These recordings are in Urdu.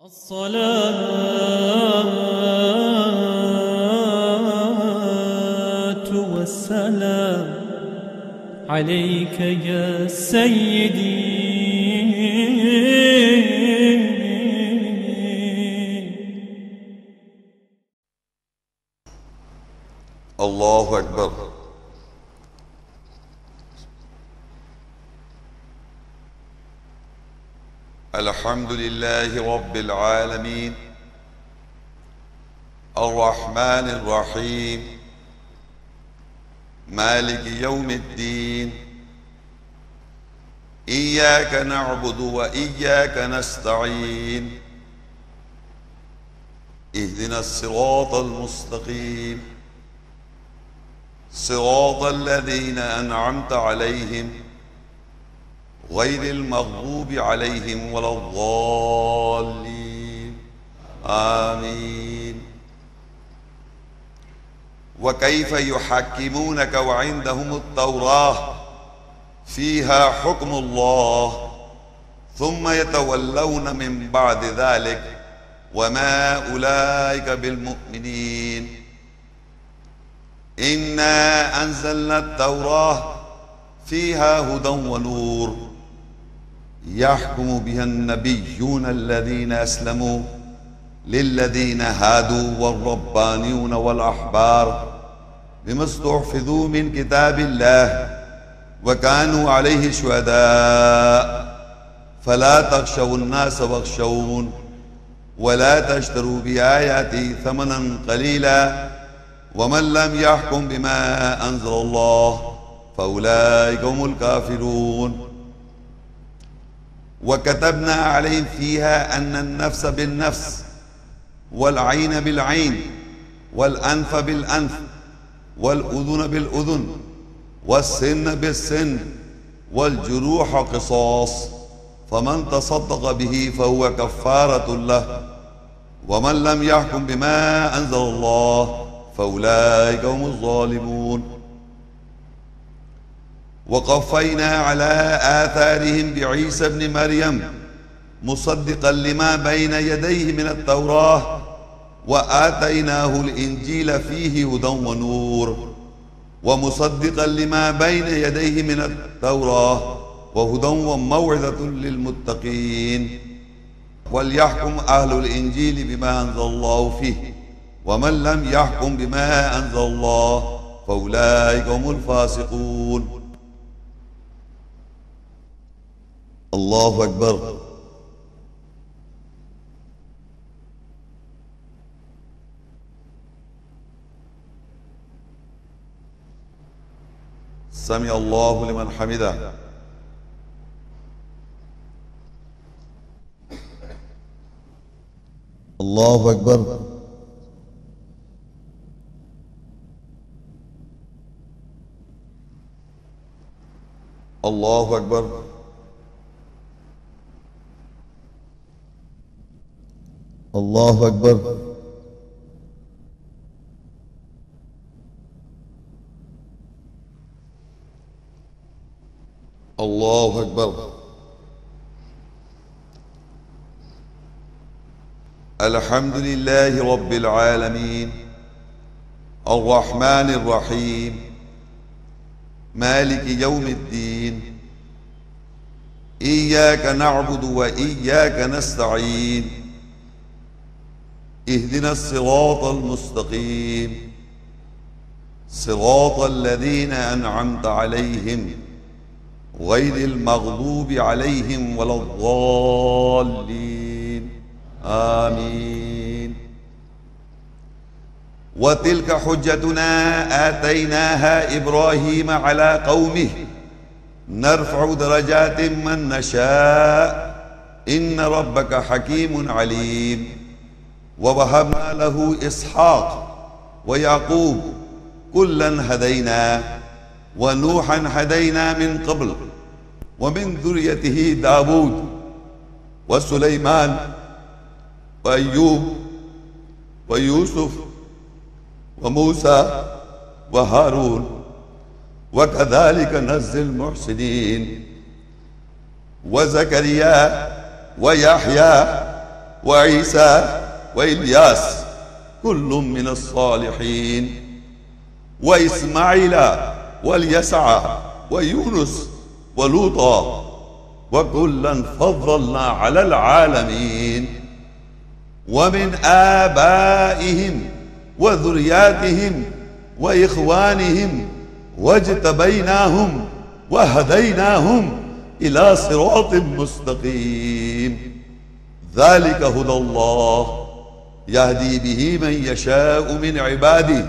الصلاة والسلام عليك يا سيدي. الله أكبر. الحمد لله رب العالمين الرحمن الرحيم مالك يوم الدين. إياك نعبد وإياك نستعين. اهدنا الصراط المستقيم صراط الذين أنعمت عليهم غير المغضوب عليهم ولا الضالين آمين. وكيف يحكمونك وعندهم التوراة فيها حكم الله ثم يتولون من بعد ذلك وما أولئك بالمؤمنين. إنا أنزلنا التوراة فيها هدى ونور يحكم بها النبيون الذين أسلموا للذين هادوا والربانيون والأحبار بما استحفظوا من كتاب الله وكانوا عليه شهداء. فلا تخشوا الناس واخشون ولا تشتروا بآياتي ثمنا قليلا ومن لم يحكم بما أنزل الله فأولئك هم الكافرون. وكتبنا عليهم فيها أن النفس بالنفس والعين بالعين والأنف بالأنف والأذن بالأذن والسن بالسن والجروح قصاص فمن تصدق به فهو كفارة له ومن لم يحكم بما أنزل الله فأولئك هم الظالمون. وقفينا على آثارهم بعيسى ابن مريم مصدقا لما بين يديه من التوراة وآتيناه الإنجيل فيه هدى ونور ومصدقا لما بين يديه من التوراة وهدى وموعظة للمتقين. وليحكم أهل الإنجيل بما أنزل الله فيه ومن لم يحكم بما أنزل الله فأولئك هم الفاسقون. الله أكبر. سمع الله لمن حمده. الله أكبر. الله أكبر. الله أكبر. الله أكبر. الحمد لله رب العالمين الرحمن الرحيم مالك يوم الدين. إياك نعبد وإياك نستعين. اهدنا الصراط المستقيم صراط الذين أنعمت عليهم غير المغضوب عليهم ولا الضالين آمين. وتلك حجتنا آتيناها إبراهيم على قومه نرفع درجات من نشاء إن ربك حكيم عليم. ووهبنا له إسحاق ويعقوب كلا هدينا ونوحا هدينا من قبل ومن ذريته داود وسليمان وأيوب ويوسف وموسى وهارون وكذلك نجزي المحسنين. وزكريا ويحيى وعيسى وإلياس كل من الصالحين وإسماعيل واليسع ويونس ولوطا وكلا فضلنا على العالمين ومن آبائهم وذرياتهم وإخوانهم واجتبيناهم وهديناهم إلى صراط مستقيم ذلك هدى الله يهدي به من يشاء من عباده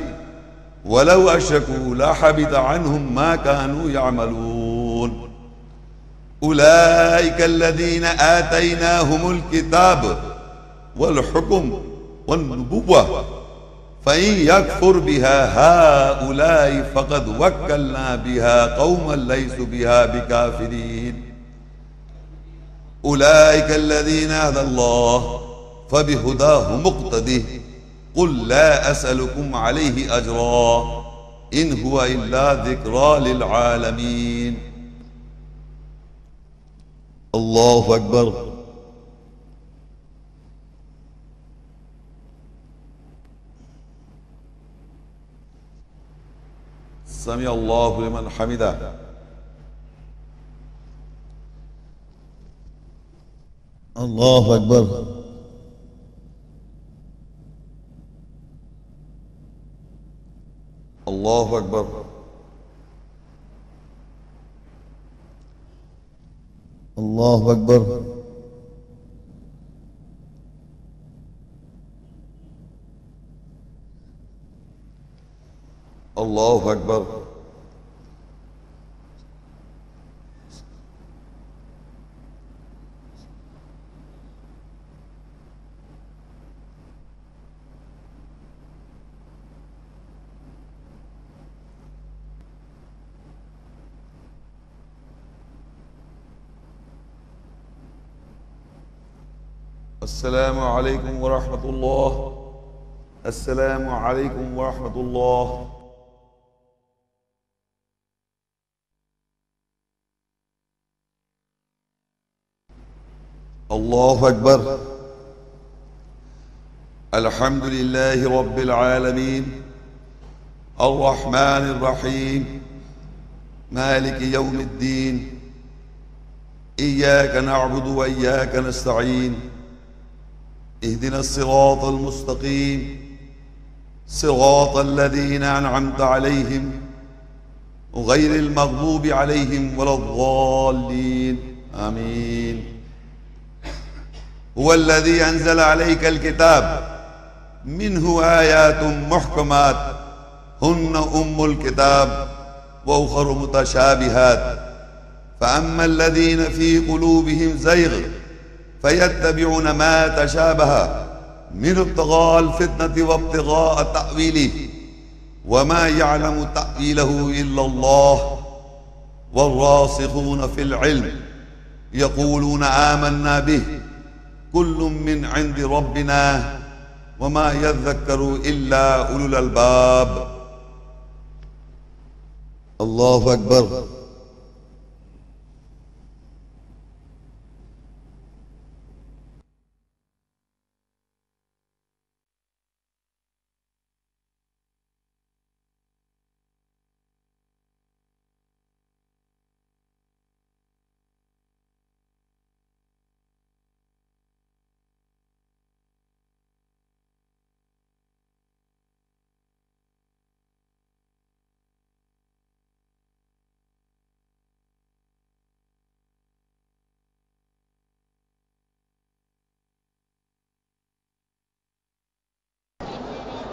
ولو أشركوا لحبط عنهم ما كانوا يعملون أولئك الذين آتيناهم الكتاب والحكم والنبوة فإن يكفر بها هؤلاء فقد وكلنا بها قوما ليسوا بها بكافرين أولئك الذين هدى الله فبهداه مقتده قل لا أسألكم عليه أجرا إن هو إلا ذكرى للعالمين. الله أكبر. سمع الله لمن حمده. الله أكبر. الله أكبر. الله أكبر. الله أكبر. السلام عليكم ورحمة الله. السلام عليكم ورحمة الله. الله أكبر. الحمد لله رب العالمين الرحمن الرحيم مالك يوم الدين إياك نعبد وإياك نستعين اهدنا الصراط المستقيم صراط الذين أنعمت عليهم غير المغضوب عليهم ولا الضالين آمين. هو الذي أنزل عليك الكتاب منه آيات محكمات هن أم الكتاب وأخر متشابهات فأما الذين في قلوبهم زيغ فيتبعون ما تشابه منه ابتغاء الفتنة وابتغاء تأويله وما يعلم تأويله إلا الله والراسخون في العلم يقولون آمنا به كل من عند ربنا وما يذكر إلا أولو الألباب. الله أكبر.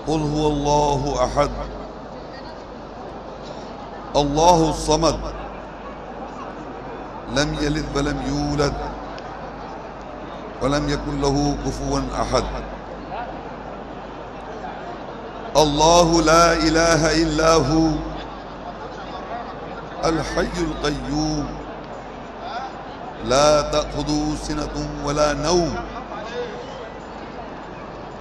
قل هو الله أحد الله الصمد لم يلد ولم يولد ولم يكن له كفوا أحد. الله لا إله إلا هو الحي القيوم لا تأخذه سنة ولا نوم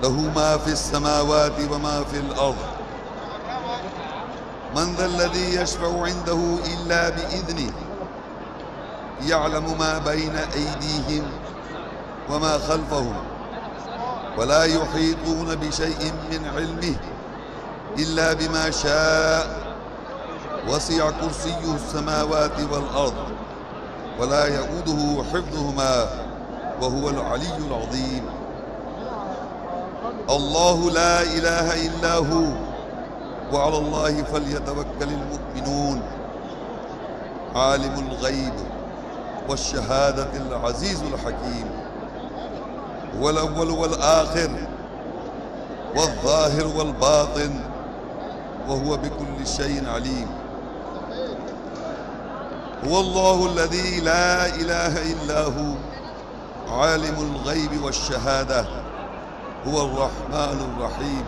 له ما في السماوات وما في الأرض من ذا الذي يشفع عنده إلا بإذنه يعلم ما بين أيديهم وما خلفهم ولا يحيطون بشيء من علمه إلا بما شاء وسع كرسيه السماوات والأرض ولا يؤوده حفظهما وهو العلي العظيم. الله لا إله إلا هو وعلى الله فليتوكل المؤمنون. عالم الغيب والشهادة العزيز الحكيم، هو الأول والآخر والظاهر والباطن وهو بكل شيء عليم. هو الله الذي لا إله إلا هو عالم الغيب والشهادة، هو الرحمن الرحيم.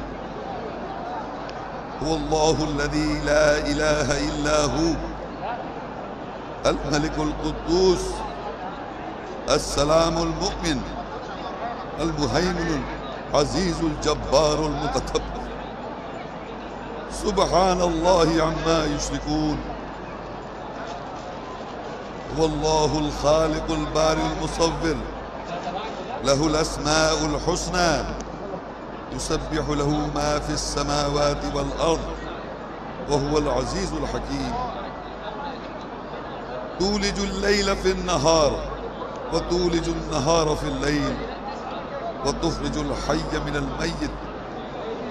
هو الله الذي لا إله إلا هو الملك القدوس السلام المؤمن المهيمن العزيز الجبار المتكبر. سبحان الله عما يشركون. هو الله الخالق البارئ المصور، له الأسماء الحسنى، يسبح له ما في السماوات والأرض وهو العزيز الحكيم. تولج الليل في النهار وتولج النهار في الليل وتخرج الحي من الميت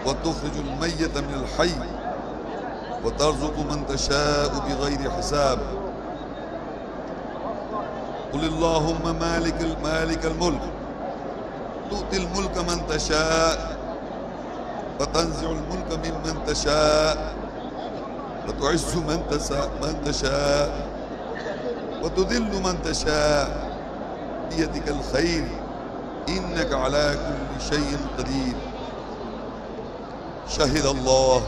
وتخرج الميت من الحي وترزق من تشاء بغير حساب. قل اللهم مالك الملك تؤتي الملك من تشاء وتنزع الملك ممن تشاء وتعز من تشاء وتذل من تشاء، بيدك الخير إنك على كل شيء قدير. شهد الله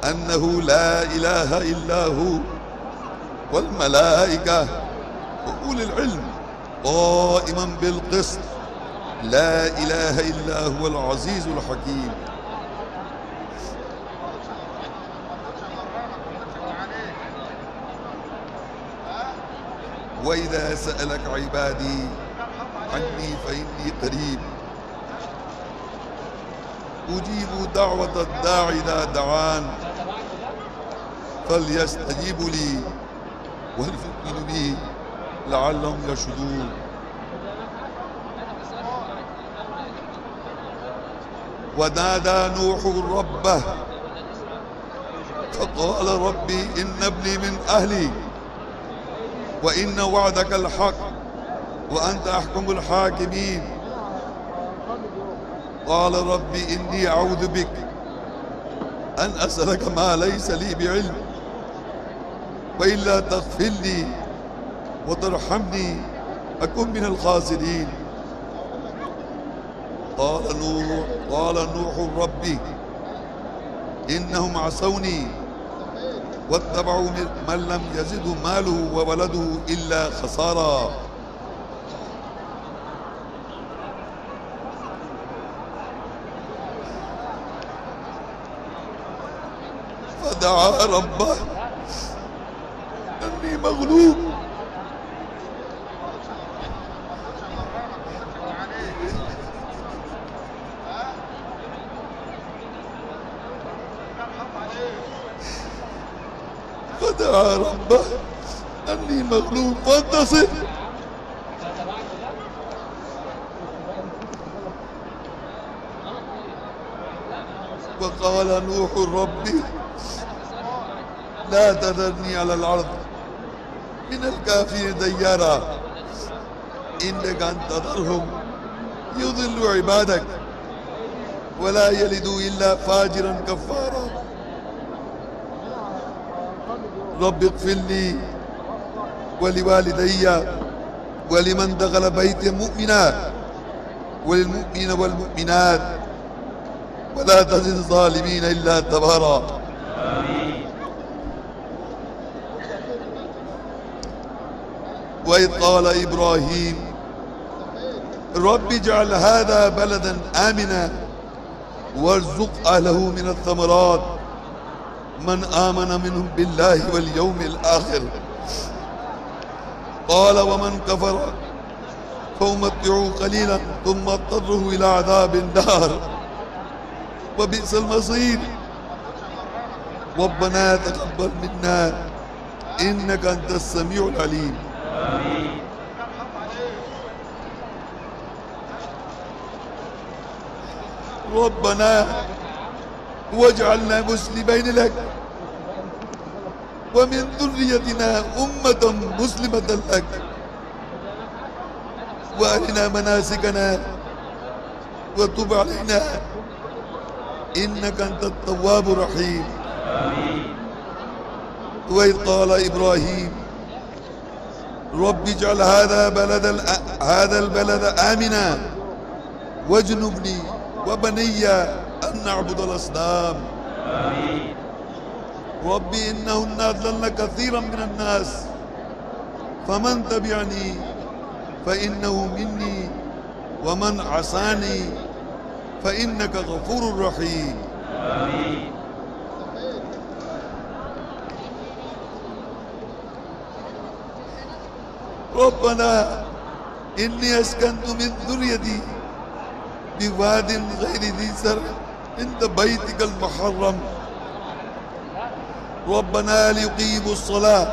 أنه لا إله إلا هو والملائكة وأولي العلم قائما بالقسط، لا إله إلا هو العزيز الحكيم. وإذا سألك عبادي عني فإني قريب أجيب دعوة الداعي إذا دعان فليستجيبوا لي وليؤمنوا بي لعلهم يرشدون. ونادى نوح ربه فقال ربي إن ابني من أهلي وإن وعدك الحق وأنت أحكم الحاكمين. قال ربي إني أعوذ بك أن أسألك ما ليس لي بعلم وإلا تغفر لي وترحمني أكن من الخاسرين. قال نوح ربي إنهم عصوني واتبعوا من لم يزده ماله وولده إلا خسارا. فدعا ربه أني مغلوب فدعا ربه أني مغلوب فانتصر. وقال نوح ربي لا تذرني على الأرض من الكافرين ديارا إنك أن تذرهم يضل عبادك ولا يلدوا إلا فاجرا كفارا. رب اغفر لي ولوالدي ولمن دخل بيتي مؤمنا وللمؤمنين والمؤمنات ولا تزد الظالمين إلا تبارا. آمين. وإذ قال إبراهيم رب اجعل هذا بلدا آمنا وارزق أهله من الثمرات من آمن منهم بالله واليوم الآخر. قال ومن كفر فأمتعه قليلا ثم اضطره إلى عذاب النار وبئس المصير. ربنا تقبل منا إنك أنت السميع العليم. ربنا واجعلنا مسلمين لك ومن ذريتنا أمة مسلمة لك وأرنا مناسكنا وتب علينا إنك أنت التواب الرحيم. وإذ قال إبراهيم رب اجعل هذا البلد آمنا واجنبني وبني أن نعبد الأصنام. رب إنهن أضللن كثيرا من الناس فمن تبعني فإنه مني ومن عصاني فإنك غفور رحيم. ربنا إني أسكنت من ذريتي بواد غير ذي زرع عند بيتك المحرم ربنا ليقيموا الصلاة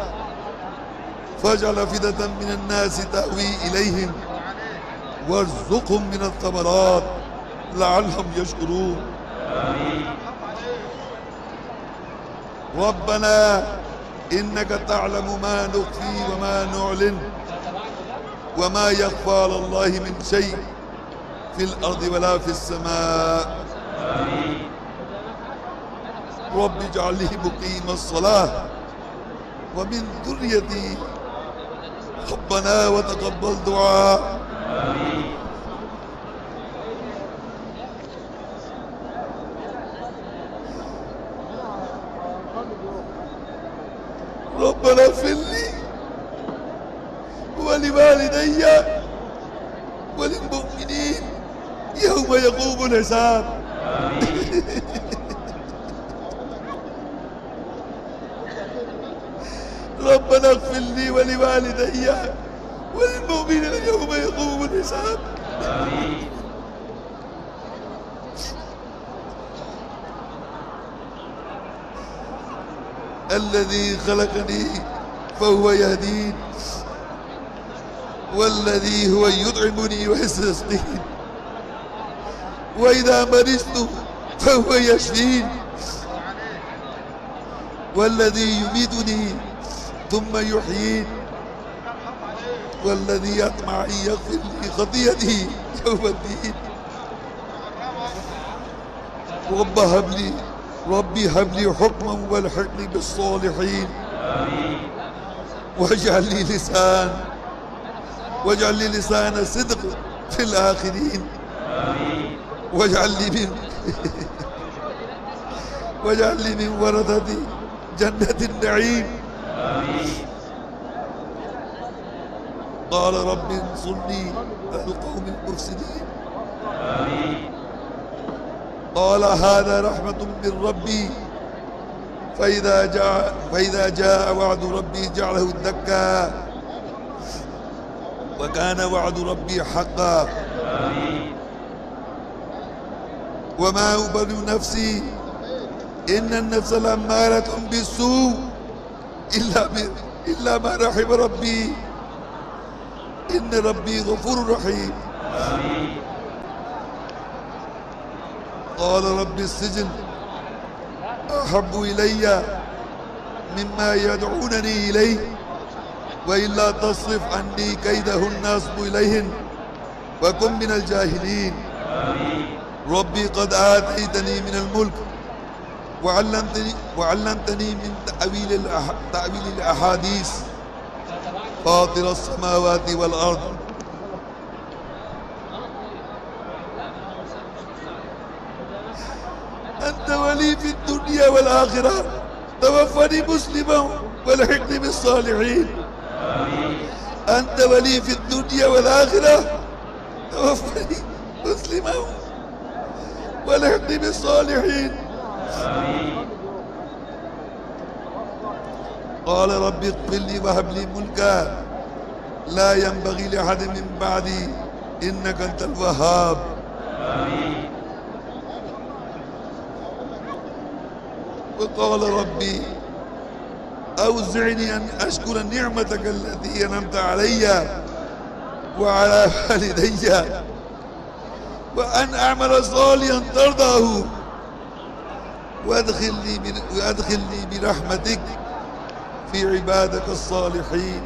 فاجعل أفئدة من الناس تأوي إليهم وارزقهم من الثمرات لعلهم يشكرون. ربنا إنك تعلم ما نخفي وما نعلن وما يخفى على الله من شيء في الأرض ولا في السماء. رب اجعل لي مقيم الصلاة ومن ذريتي ربنا وتقبل دعاء. ربنا اغفر لي ولوالدي وللمؤمنين يوم يقوم الحساب. ربنا اغفر لي ولوالدي وللمؤمنين يوم يقوم الحساب. الذي خلقني فهو يهدين والذي هو يطعمني ويسقين وإذا مرضت فهو يشفين والذي يميتني ثم يحيين والذي يطمع أن يغفر لي خطيئتي يوم الدين. ربي هب لي حكما والحقني بالصالحين واجعل لي لسان صدق في الآخرين واجعل لي من ورثة جنة النعيم. قال رب انصرني على القوم المفسدين. قال هذا رحمة من ربي فإذا جاء وعد ربي جعله دكا وكان وعد ربي حقا. وما أبرئ نفسي إن النفس لأمارة بالسوء إلا ما رحم ربي إن ربي غفور رحيم. قال رب السجن أحب إلي مما يدعونني إليه وإلا تصرف عني كيدهن أصب إليهن وكن من الجاهلين. ربي قد آتيتني من الملك وعلمتني من تأويل الأحاديث فاطر السماوات والأرض أنت ولي في الدنيا والآخرة توفني مسلما والحقني بالصالحين. أنت ولي في الدنيا والآخرة توفني مسلما والحقني بالصالحين. قال رب اغفر لي وهب لي ملكا لا ينبغي لأحد من بعدي إنك أنت الوهاب. وقال ربي أوزعني أن أشكر نعمتك التي أنعمت علي وعلى والدي وأن أعمل صالحا ترضاه وأدخلني برحمتك في عبادك الصالحين.